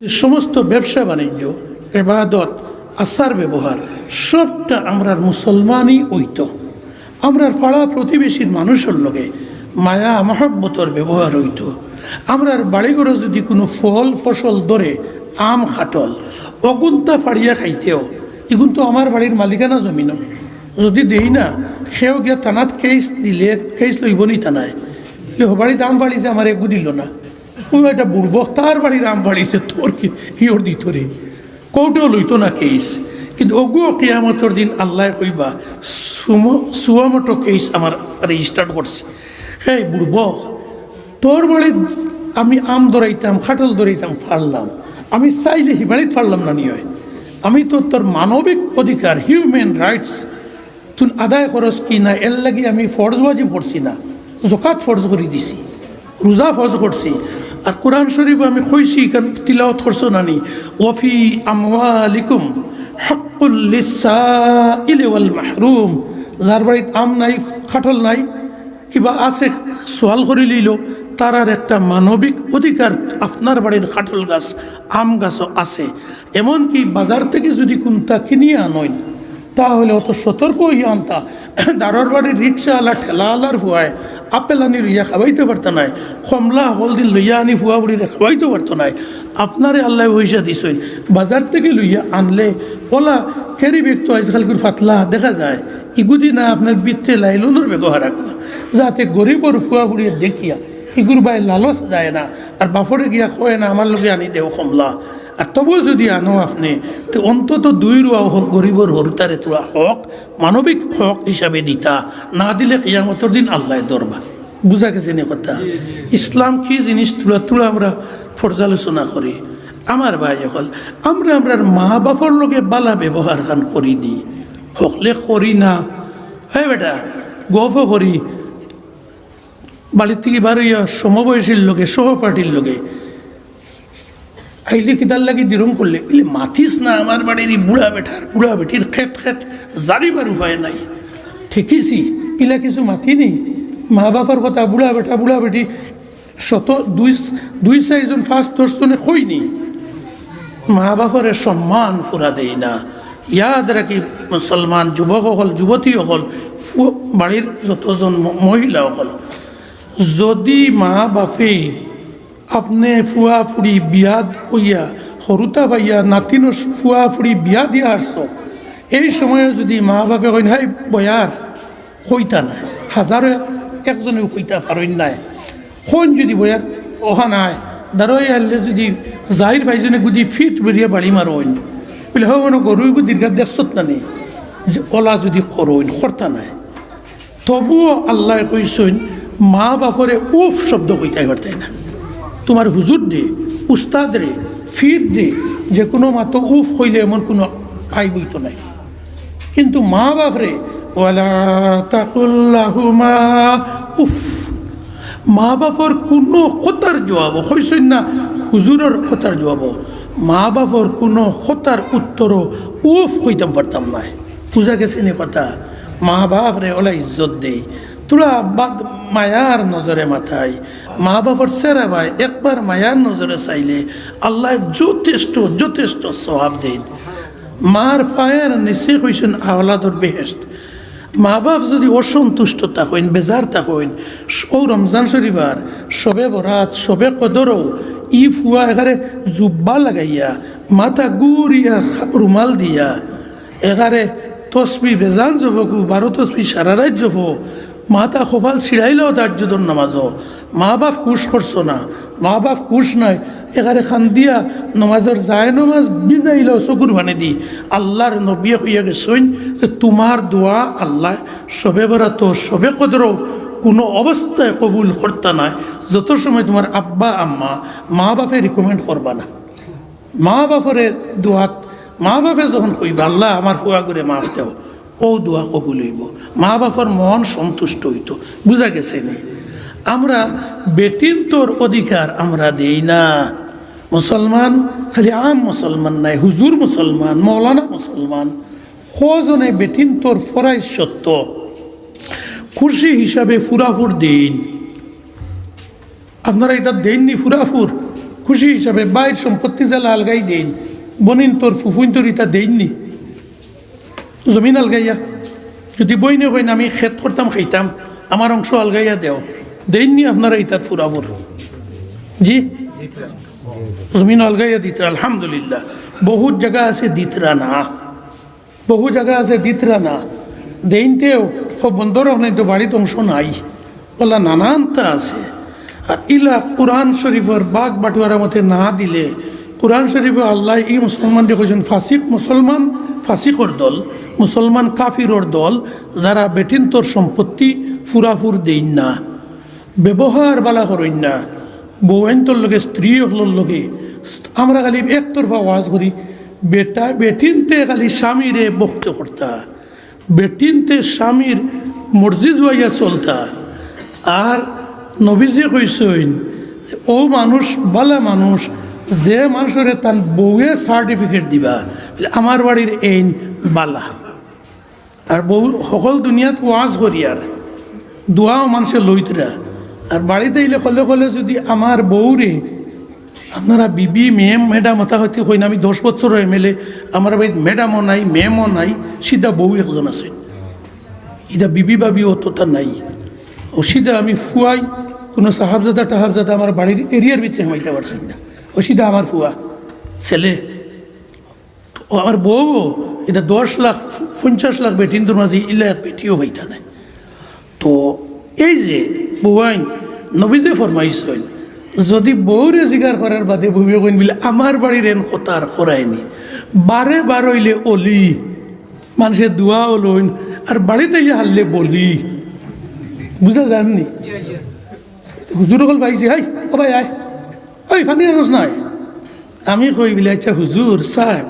সমস্ত ব্যবসা বাণিজ্য ইবাদত আচার ব্যবহার সবটা আমরার মুসলমানই হইতো। আমরার পাড়া প্রতিবেশীর মানুষের লগে মায়া মহব্বতর ব্যবহার হইতো। আমরার বাড়িঘরে যদি কোনো ফল ফসল ধরে আম খাটল অগুন্তা ফাড়িয়া খাইতেও এগুন তো আমার বাড়ির মালিকানা জমিন, যদি দেই না সেও গিয়া থানাত কেস দিলে কেস লইব নি থানায়, বাড়িতে আম ফাড়িছে আমার এগু দিল না, ওই একটা বুড়বো তার বাড়ির আম ফাড়িছে তোর কিওর দিত রে, কৌটেও লইতো না কেস। কিন্তু অগুও কিয়ামতর দিন আল্লাহ কইবা সুয়ামতো কেস আমার রেজিস্টার্ড করছে, হ্যাঁ বুড়বো তোর বাড়ির আমি আম ধরাইতাম খাটল ধরাইতাম ফাড়লাম, আমি চাইলে হি বাড়িতে ফাড়লাম না নিয়ে, আমি তো তোর মানবিক অধিকার হিউম্যান রাইটস তুই আদায় করস কি না এর লাগি আমি ফরজবাজি পড়ছি না, জকাত ফরজ করে দিছি, রোজা ফরজ করছি। আর কোরআন শরীফ আমি কইছি কেন তিলাওয়াত করছো নানি, ওয়াফি আমওয়ালিকুম হাক্কুল লিসাইলি ওয়াল মাহরুম, যার বাড়িতে আম নাই খাটল নাই কিবা আছে সোয়াল করে লইল তার একটা মানবিক অধিকার আপনার বাড়ির খাটল গাছ আম গাছও আছে। এমনকি বাজার থেকে যদি কোনটা কিনিয়ে আনইন তাহলে অত সতর্ক হইয়া আনতা, দারোর বাড়ির রিক্সাওয়ালা ঠেলাওয়ালার ফুয়ায় আপেল আনি লইয়া খাওয়াইতে পারত নাই, কমলা হলদিন লইয়া আনি ফুয়া বুড়িরে খাওয়াইতে পারত নাই। আপনারে আল্লাহ পয়সা দিছেন, বাজার থেকে লইয়া আনলে ওলা ক্যারি ব্যাগ তো আজকাল করে ফাতলা দেখা যায়, ইগুদি না আপনার বৃত্তে লাইলনের ব্যবহার রাখবা, যাতে গরিবর ফুয়া বুড়িয়ে দেখিয়া ইগুর বাই লালচ যায় না, আর বাফরে গিয়া কয় না আমার লোকে আনি দেও কমলা। আর তবুও যদি আনো আপনি তো অন্তত 2 রুয়া গরিবর হরতারে তোলা হক মানবিক হক হিসাবে দিতা, না দিলে কিয়ামতের দিন আল্লাহ দরবা। বুঝা গেছে নি কথা? ইসলাম কি জিনিস তুলা আমরা পর্যালোচনা করি। আমার ভাই হল আমরা আমরার মা বাপর লোকে বালা ব্যবহার খান করি নি, হকলে করি না, হ্যাঁ বেটা গফও করি, বাড়ির থেকে বার হইয়া সমবয়সীর লোকে সহপাঠীর লোকে আইলে কিতার লাগি দিরম করলে বলে মাথিস না আমার বাড়ির বুড়া বেটির খেত জারিবার উপায় নাই, ঠিকইছি ইলা কিছু মাথি নেই। মা বাবার কথা বুড়া বেটি 2-4 জন 5-10 জনে কইনি, মা বাপরে সম্মান ফুরা দেই না। ইয়াদ রাখি মুসলমান যুবক হল যুবতী হল বাড়ির যতজন মহিলা হল, যদি মা বাপে আপনি ফুয়া ফুড়ি বিয়া হইয়া সরুতা ভাইয়া নাতিন ফুয়া ফুড়ি বিয়া দিয়া আসছ, এই সময়ে যদি মা বাপে কইন হাই বয়ার কইতা নাই, হাজারে একজনেও কইতা পারইন নাই, কোন যদি বয়ার অহা নাই দাঁড়াই আনলে যদি জাহির ভাইজনে গুদি ফিট বেরিয়ে বাড়ি মারইন বলে হ মানে গরুই গুদির গা দেখছত না নেই যে ওলা যদি করইন করতা নাই। তবুও আল্লাহ কইসইন মা বাপরে উফ শব্দ কইতাই পারতাই না, তোমার হুজুর দে উস্তাদ রে ফির দে যে কোনো মাতো উফ হইলে এমন কোনো আই বইতো নাই। কিন্তু মা বাপ রে ওয়ালা তাকুল্লাহুমা উফ, মা বাপর কোনো কথার জবাব হইসই না হুজুরের কথার জবাব, মা বাপর কোনো কথার উত্তরও উফ হইতাম পারতাম নাই। বুঝা গেছে নি কথা? মা বাপ রে ওলা ইজ্জত দেই, তোরা বাদ মায়ার নজরে মাথায় মা বাবার সেরা ভাই একবার মায়ার নজরে চাইলে আল্লাহ যথেষ্ট সওয়াব দেন। মার পায়ের নিচে হইছেন আওলাদর বেহেশত। মা বাপ যদি অসন্তুষ্ট থাকেন বেজার থাকেন, ও রমজান শরীফার সবে বরাত সবে কদরও ই ফুয়া এখানে জুব্বা লাগাইয়া মাথা গুড়িয়া রুমাল দিয়া এখানে তসবি বেজান জফকু 12 তসবি সারা রাত জফ মাথা খোফাল ছিড়াইলেও তার যদন নামাজও, মা বাপ কুশ করছো না, মা বাপ কুশ নাই এখানে খান দিয়া নমাজের যায় নমাজ বিজাইলেও চকুর ভানে দি আল্লাহর নবী হইয়া গেছেন যে তোমার দোয়া আল্লাহ সবে বেড়াতো সবে কদরও কোনো অবস্থায় কবুল করতা নাই যত সময় তোমার আব্বা আম্মা মা বাপে রিকমেন্ড করবা না। মা বাপরে দোয়াত মা বাপে যখন কইবা আল্লাহ আমার হুয়া করে মাফ দেও, ও দোয়া কবুল হইব, মা বাবার মন সন্তুষ্ট হইতো। বুঝা গেছে নি? আমরা বেটিন তোর অধিকার আমরা দেই না। মুসলমান খালি আম মুসলমান নাই, হুজুর মুসলমান মৌলানা মুসলমান কজনে বেটিন তোর ফরাই সত্য খুশি হিসাবে ফুরাফুর দিন। আপনারা এটা দেননি ফুরাফুর খুশি হিসাবে বাইর সম্পত্তি জ্বালা আলগাই দেন, বনিন তোর ফুফুন তোর ইটা দেননি জমিন আলগাইয়া, যদি বইনে কইন আমি খেত করতাম খাইতাম আমার অংশ আলগাইয়া দেও, দেননি আপনারা ইটার পুরাবর জি জমিন আলগাইয়া দিতরা। আলহামদুলিল্লাহ বহুত জায়গা আছে দিতরা না, বহু জায়গা আছে দিতরা না, দেনতেও সব বন্ধর নাই তো বাড়িতে অংশ নাই বলা নানানটা আছে। আর ইলা কোরআন শরীফের বাঘ বাটুয়ার মতে না দিলে, কোরআন শরীফে আল্লাহ এই মুসলমান দেখেছেন ফাসিক মুসলমান ফাসিকর দল, মুসলমান কাফিরর দল যারা বেটিন তোর সম্পত্তি ফুরাফুর দেন না, ব্যবহার বালা করেন না, বউয়েন্তর লগে স্ত্রী হলোর লগে। আমরা খালি একতরফা ওয়াজ করি, বেটা বেটিনতে খালি স্বামীরে বক্তে করতা, বেটিনতে স্বামীর মর্জি জুয়াইয়া চলতা। আর নবীজি কইসইন ও মানুষ বালা মানুষ যে মানুষের তার বউয়ে সার্টিফিকেট দিবা আমার বাড়ির এইন বালা। আর বউ সকল দুনিয়াত ওয়াজ করি আর দোয়াও মানুষের লইতরা, আর বাড়িতে এলে কলে কলে যদি আমার বউরে আপনারা বিবি মেম ম্যাডাম হতা হইতে হই না, আমি 10 বছর এমএলএ, আমার বাড়িতে ম্যাডামও নাই মেমও নাই, সিধা বউ একজন আছে, এটা বিবি বাবি অতটা নাই। ও সিধা আমি ফুয়াই, কোনো সাহাবজাদা টাহাবজাদা আমার বাড়ির এরিয়ার ভিতরে হইতে পারছেন না, ও সিধা আমার ফুয়া ছেলে। ও আমার বউ এটা 10 লাখ 50 লাখ বেটিন তোর মাঝে ইলা বেটিও হইতা নাই। তো এই যে বউয়াইন নবীজে ফরমাইছেন যদি বউরে জিগার করার বাদে বউয়ে কইন বলে আমার বাড়ির এন খতার খরায়নি, বারে বার হইলে অলি মানুষের দোয়াও লইন আর বাড়িতে ইয়ে হারলে বলি, বুঝা যাননি? হুজুর কল পাইছি হাই ও ভাই আয় ওই ফানি আনোস নাই, আমি কই বলে আচ্ছা হুজুর সাহেব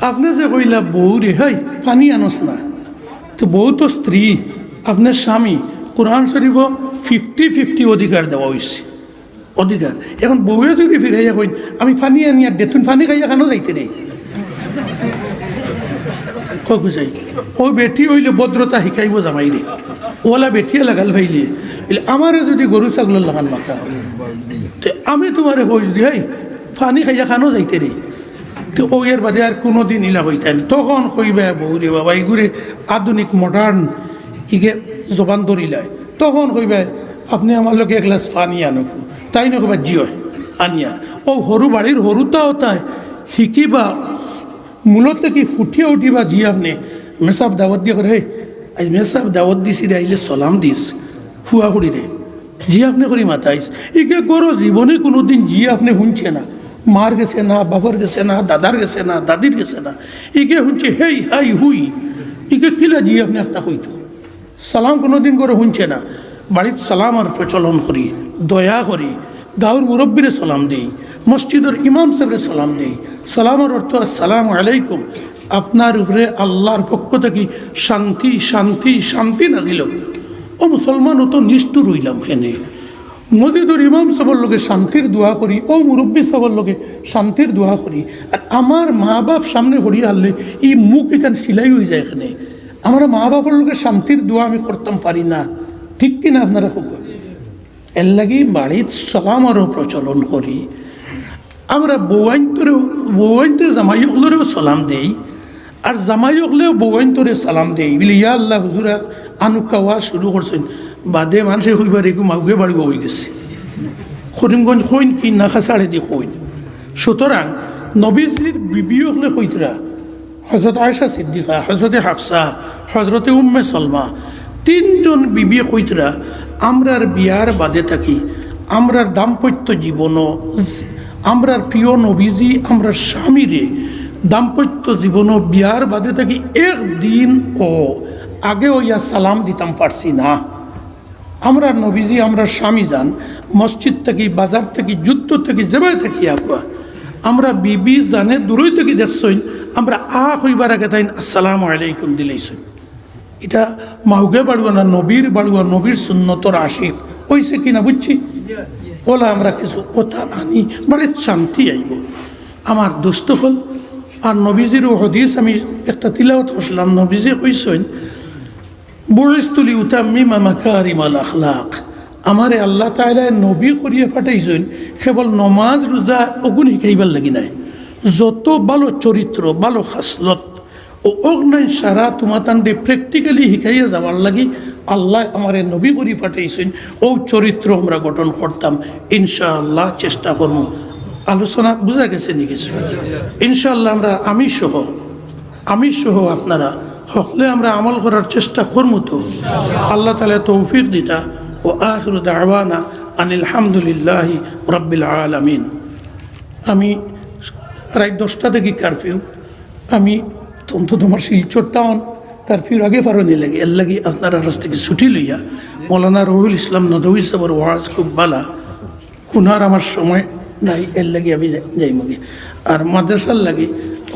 আপনি যে কইলা বউ রে হাই ফানি আনোস না, তো বউ তো স্ত্রী আপনার স্বামী, কোরআন শরীফ 50-50 অধিকার দেওয়া হয়েছে অধিকার। এখন বউয়ে যদি ফিরাইয়া কইন আমি ফানি আনি আর বেতুন ফানি খাইয়া কেন যাইতে নেই খুঁজাই, ও বেটি হইলে ভদ্রতা শিকাইব জামাই রে, ওলা বেটিয়ে লাগাল ভাইলে আমারে যদি গরু ছাগল লাগান মাথা তো আমি তোমারে কই যদি হাই ফানি খাইয়া খানো যাইতে রে, তো ও এর বাদে আর কোনো দিন ইলা হইতেন। তখন কইবে বউরে বাবা এইগুড়ে আধুনিক মডার্ন ইগে জবান ধরিলায়, তখন কইবে আপনি আমার লোক এক গ্লাস পানি আনো, তাই না কইবা জিও আনিয়া। ও সরু বাড়ির সরুতাও তাই শিকিবা মূলত কি ফুটিয়ে উঠিবা জি আপনি মেসাব দাওয়াত দিয়ে করে আজ মেসাব দাওয়াত দিছি রে আইলে সলাম দিস ফুয়া করি রে জি আপনি করি মাতাইস, ইকে গরো জীবনে কোনো দিন জি আপনি শুনছে না, মার গেছে না বাবার গেছে না দাদার গেছে না দাদির গেছে না, ইকে শুনছে হেই হাই হুই, ইকে কিলা জি আপনি একটা হইতো সালাম কোনোদিন করে শুনছে না। বাড়িতে সালামের প্রচলন করি, দয়া করি, গাঁর মুরব্বীরে সালাম দিই, মসজিদের ইমাম সাহেবের সালাম দিই। সালামের অর্থ আসসালামু আলাইকুম, আপনার উপরে আল্লাহর পক্ষ থেকে শান্তি শান্তি শান্তি নাজিল। ও মুসলমান ও তো নিষ্ঠুর হইলাম কেনে, মসজিদের ইমাম সাহেবের লোকে শান্তির দোয়া করি, ও মুরব্বী সাহেবের লোকে শান্তির দোয়া করি, আর আমার মা বাপ সামনে ভরিয়ে আনলে এই মুখ এখানে সিলাই হয়ে যায় এখানে, আমার মা বাবার লোকে শান্তির দোয়া আমি করতাম পারি না, ঠিক কিনা আপনারা খুব এর লাগি বাড়ির সালামেরও প্রচলন করি। আমরা বউয়াইন্তরে জামাই হলেও সালাম দেই, আর জামাই হলেও বউয়াইন্তরে সালাম দেই বলে ইয়া আল্লাহ হুজুরা আনুকা ওয়া শুরু করছেন, বাদে মানুষে হইবার একটু মাউগে বাড়িও হয়ে গেছে, করিমগঞ্জ হইন কি না খাসাড়ে দিয়ে হইন। সুতরাং নবীজির বিবি হলে হইতরা হজরত আয়েশা সিদ্দিকা, হজরতে হাফসা, হজরতে উম্মে সলমা, 3 জন বিবি হইতরা আমরার বিয়ার বাদে থাকি, আমরার দাম্পত্য জীবনও, আমরার প্রিয় নবীজি আমরার স্বামীরে দাম্পত্য জীবনও বিয়ার বাদে থাকি একদিন ও আগে ইয়া সালাম দিতাম পারছি না। আমরা নবীজি আমরা স্বামী যান মসজিদ থেকে বাজার থেকে যুদ্ধ থেকে যেভাবে থাকি আগুয়া, আমরা বিবি জানে দূরই থেকে দেখছইন আমরা হইবার আগে তাই আসসালামু আলাইকুম দিলেইছইন। এটা মাহুগে বাড়ুয়া না নবীর বাড়ুয়া, নবীর সুন্নতর আশিক হইছে কিনা বুঝছি। ওলা আমরা কিছু কথা আনি বাড়ির শান্তি আইব। আমার দুষ্ট হল আর নবীজিরও হদিস আমি একটা তিলাওয়াত করছিলাম, নবীজি কইছেন বুইসতুলি উতাম্মিমা মাকারিমাল আখলাক, আমারে আল্লাহ তাআলা নবী করিয়ে পাঠাইছেন কেবল নমাজ রোজা ওগুন শিকাইবার লাগি নাই, যত ভালো চরিত্র ভালো খাসলত ও অগ্নাই সারা তোমার তান্ডে প্র্যাকটিক্যালি শিকাইয়া যাবার লাগি আল্লাহ আমার নবী করি পাঠাইছেন। ও চরিত্র আমরা গঠন করতাম ইনশাআল্লাহ চেষ্টা করবো। আলোচনা বোঝা গেছে নি কিছু? ইনশাআল্লাহ আমরা আমি সহ আপনারা হকলে আমরা আমল করার চেষ্টা করবো তো আল্লাহ তাআলা তৌফিক দিতা। ও আখিরু দাওয়ানা আনিল হামদুলিল্লাহি রাব্বিল আলামিন। আমি রাত 10টা থেকে কারফিউ, আমি তোমার শিলচর টাউন কারফিউর আগে পারনি লাগে, এর লাগি আপনারা রাস থেকে ছুটি লইয়া মৌলানা রহুল ইসলাম নদভী সাহেবের ওয়াজ খুব বালা, শুনার আমার সময় নাই, এর লাগি আমি যাইমগে। আর মাদ্রাসার লাগি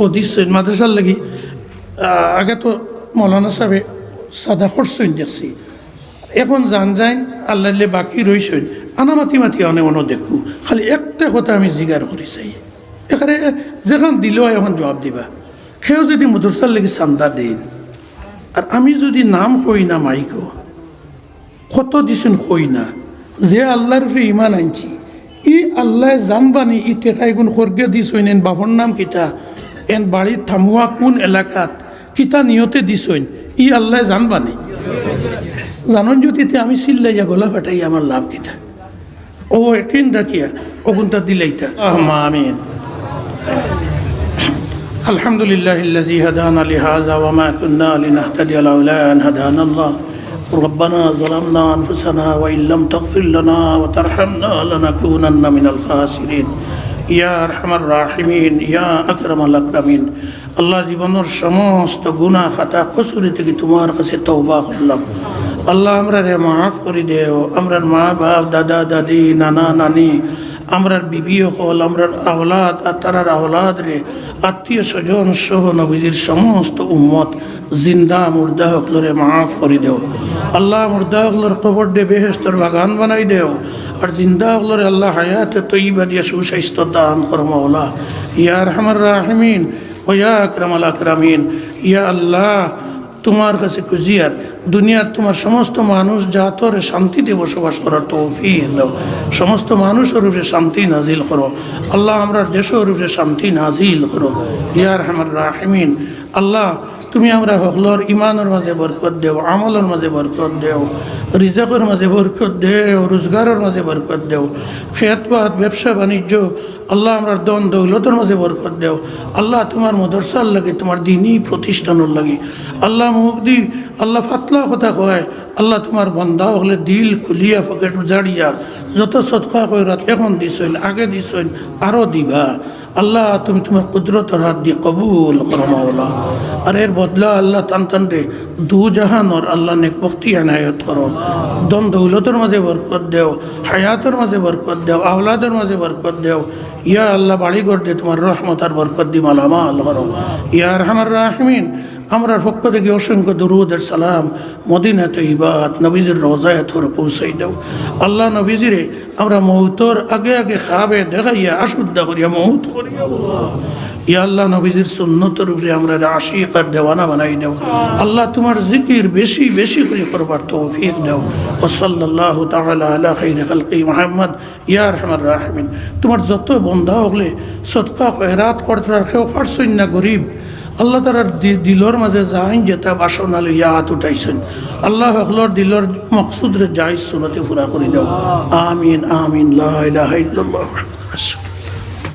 ও দিচ্ছেন মাদ্রাসার লাগি আগে তো মৌলানা সাহেবে সাদা খরচইন দেখছি, এখন জান যাইন আল্লাহ বাকি রইছেন আনামাতি মাতি অনেক অনেক দেখু। খালি একটা কথা আমি জিগার করি চাই, এখানে যেখান দিলেও এখন জবাব দিবা। সেও যদি মদরসার লাগি চান্দা দিন আর আমি যদি নাম হই না মাইকো কত দিছেন হই না, যে আল্লাহর উপরে ইমান আনছি ই আল্লাহ জানবানি ই টেকা এগুন খর্গে দিছইন, এন বাবর নাম কিতা, এন বাড়ির থামুয়া কোন এলাকাত কিতা নিয়তে দিছইন ই আল্লাহ জানবানি। জানন যদি আমি চিল্লাইয়া গলা ফাটাই আমার লাভ কিতা? ও একিন রাখিয়া ওগুনটা দিলাইতা। আমিন। আলহামদুলিল্লাহিল্লাযী হাদানা লিহাযা ওয়া মা কুন্না লিনাহতাদিয়া লাউলা আন হাদানা আল্লাহ। ربنا ظلمنا أنفسنا وإن لم تغفر لنا وترحمنا لنكونن من الخاسرين يا أرحم الراحمين يا أكرم الأكرمين। আল্লাহ জীবনের সমস্ত গুনাহ খাতা কসুরি থেকে তোমার কাছে তওবা করলাম। আল্লাহ আমরা রে মাফ করে দেও। আমরার মা বাপ দাদা দাদি নানা নানি আমরার বিবি হল আমরার আওলাদ আর তারার আওলাদ রে আত্মীয় স্বজন সহ নবীজির সমস্ত উম্মত জিন্দা মুর্দা হকলরে মাফ করে দেও। আল্লাহ মুর্দা হকলর কবর দে বেহেশতর বাগান বানাই দেও আর জিন্দা হকলরে আল্লাহ হায়াতে তৈবা দিয়া সুস্বাস্থ্য দান কর মাওলা ইয়া আরহামার রাহিমিন ও ইয়া আকরামাল আকরামিন। ইয়া আল্লাহ তোমার কাছে খুঁজিয়ার দুনিয়ার তোমার সমস্ত মানুষ জাতরে শান্তিতে বসবাস করার তৌফিক দাও। সমস্ত মানুষের উপরে শান্তি নাজিল করো আল্লাহ, আমরা দেশের উপরে শান্তি নাজিল করো ইয়া আরহামার রাহিমিন। আল্লাহ তুমি আমরা হকলর ইমানের মাঝে বরকত দেও, আমলের মাঝে বরকত দেও, রিজাকের মাঝে বরকত দেও, রোজগারের মাঝে বরকত দেও, খেতবাদ ব্যবসা বাণিজ্য আল্লাহ আমরা দন দৌলতের মাঝে বরকত দেও। আল্লাহ তোমার মদরসার লাগে তোমার দিনই প্রতিষ্ঠানের লাগে আল্লাহ মুহদি আল্লাহ ফাতলা কথা কয় আল্লাহ তোমার বন্ধা হলে দিল খুলিয়া পকেট জাড়িয়া যত সৎকা কইরাত এখন দিছইন আগে দিছইন আরও দিবা। আল্লাহ তুমি তোমার কুদরতের হাত দিয়ে কবুল করো মাওলা। আর এর বদলা আল্লাহ টান টান রে দু জাহানর আল্লাহ নেকবখতি এনায়ত করো। দন দৌলতের মাঝে বরকত দেও, হায়াতের মাঝে বরকত দেও, আওলাদের মাঝে বরকত দেও। ইয়া আল্লাহ বাড়ি ঘর দিয়ে তোমার রহমত আর বরকত দি মালামাল করো ইয়া আরহামার রাহিমিন। আমরার পক্ষ থেকে অসংখ্য দুরুদের সালাম মদিনা তৈবাত নবীজির রোজায় থর পৌঁছাই দাও। আল্লাহ নবীজিরে আমরা মৌতর আগে আগে খাবে দেখাইয়া আশুদ্ধা করিয়া মৌত করিয়া ইয়া আল্লাহ নবীজির সুন্নতের উপরে আমরা আশিক আর দেওয়ানা বানাই দাও। আল্লাহ তোমার জিকির বেশি বেশি করে করবার তৌফিক দাও। ও সাল্লাল্লাহু তাআলা আলা খাইরি খালকি মুহাম্মদ ইয়া আরহামার রাহিমিন। তোমার যত বন্ধা হলে সদকা খয়রাত করতে রাখেও পারছই না গরিব আল্লাহ তারার দিলর মাঝে যাইন যেটা বাসনা লইয়া হাত উঠাইছেন আল্লাহ হকলর দিলর মকসুদ রে যাই সুরতে পুরা করে দাও। আমিন আমিন লা ইলাহা ইল্লাল্লাহ।